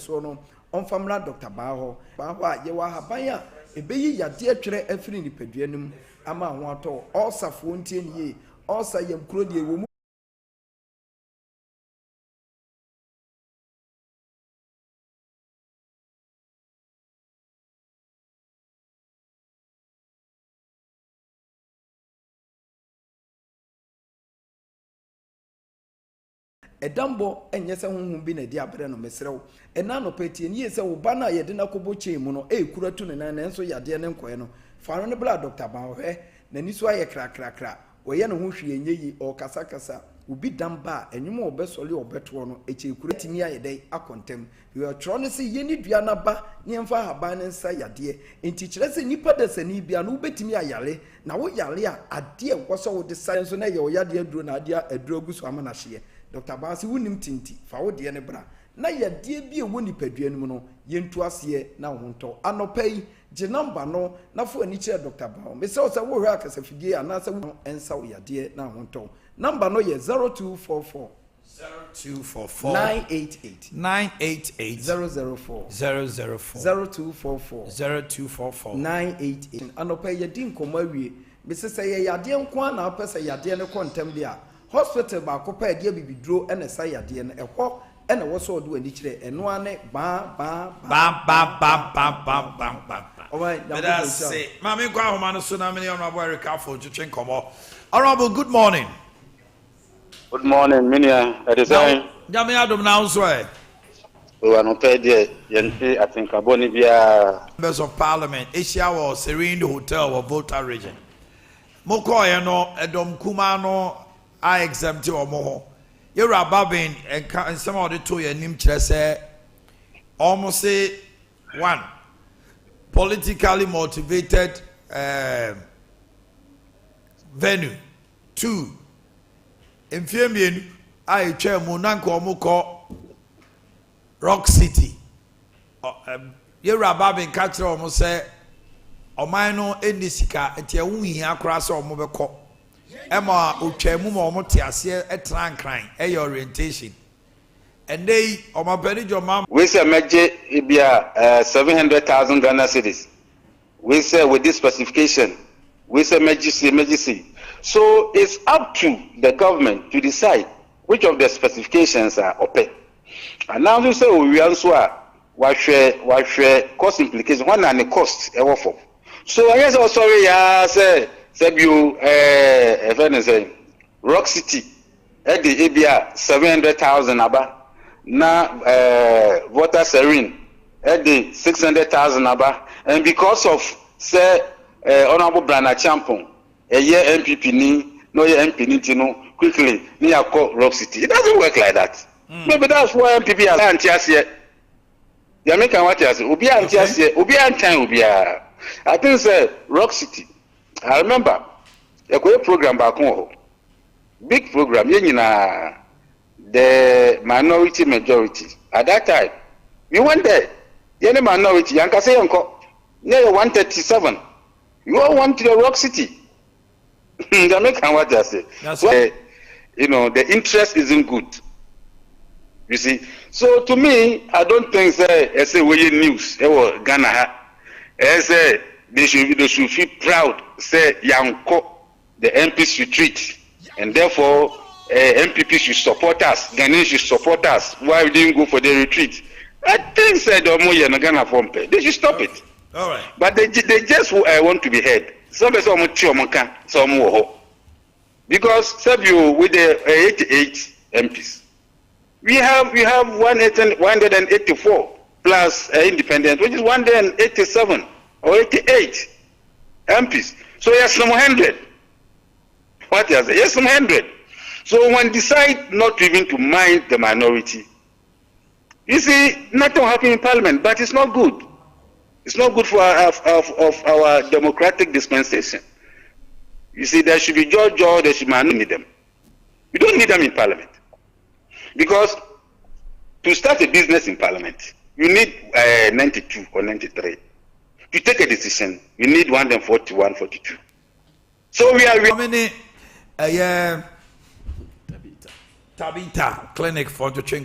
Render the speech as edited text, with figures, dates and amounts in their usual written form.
so no on family Dr. Baho ye wa habanya ebeyi yade atwere afiri nipaduanum ama ho ato osafo ntie nie osa yam kuro de wo edambo enye se honhom bi na di abere no mesrew ena no patie ni se wo ba na ye de na kobo chemu no kura tu ne na enso yade ne nkoe no fa no bla Dr. Banhwe na ni so aye kra wo ye no ho hwe enye yi o kasa ubi damba enwum obesole obeto no kura timi aye dai akontem we tro no se ye ni dua na ba ni emfa haban ne nsa yade enti kire se nipa da sani bia no ubetimi ayale na wo yale a ade enkoso wo de science na ye wo yade aduro na ade aduro guso amana hye Dr. Basi wunim tinti fa wo de ne bra na ye de bi ewo nipaduanum no yentu ase na ho nto anopai je number no na fo ani kire Dr. Bawo me se wo se wo hwe akasa fidie ana se wo ensa wo yade na ho nto number no ye 0244 988 004 0244 988 anopai ye din komawie me se se ye yade nko na apese yade ne kontem dia hospital ba ko pa dia bibidro ene sa yade ne ehwo ene wo so do ani kire eno ane ba that's say mama kwa homa no so na me honorable Erica for to train komo. Honorable, good morning. Good morning, Minia. Adesai. Jame adom na so e. We are no pay there. Yente I think aboni bia members of parliament Asia was Serene Hotel or Volta region. Moko ye no edom kuma no I exempt or more. You're a babbing and some of the two your name say almost say one politically motivated venue. Two in Fiambian I chair Munanko Moko Rock City. You're a babbing catcher almost say Omannhene Yaw at your wing across or Mobile. Emma Uchemu Motiasia etran crying orientation. And they my penny your mom. We say Meje Ibia 700,000 Ghana cedis. We say with this specification, we say Meji. So it's up to the government to decide which of the specifications are open. And now we say we answer what share cost implications, one and the cost ever for. So I guess say you Rock City at the Abia 700,000 aba na Water Serene at the 600,000 aba, and because of say Honorable Brana Champon a year MPP ni no year MP ni no quickly ni akọ Rock City. It doesn't work like that. Maybe that's why MPP are anti-asie. The American what you say obi anti-asie obi antan obi a. I think say Rock City. I remember a program back home, big program, the minority majority. At that time, we went there. The minority, Yanka say uncle, near 137. You all want to the Rock City. The American what I say. So, the interest isn't good. You see. So to me, I don't think say we news. Ghana. They should feel proud. Say Yanko, the MPs should treat, and therefore MPP should support us. Ghanaians should support us. Why we didn't go for the retreat? I think said they should stop it. All right. But they just want to be heard. Some because with the 88 MPs, we have 184 plus independent, which is 187. Or 88 MPs. So yes, some 100. What is it? Yes, some 100. So when decide not even to mind the minority, you see, nothing will happen in Parliament, but it's not good. It's not good for our democratic dispensation. You see, there should be judge, there should not need them. You don't need them in Parliament. Because to start a business in Parliament, you need 92 or 93. To take a decision, you need 141, 42. So we are. How many? Tabita clinic for the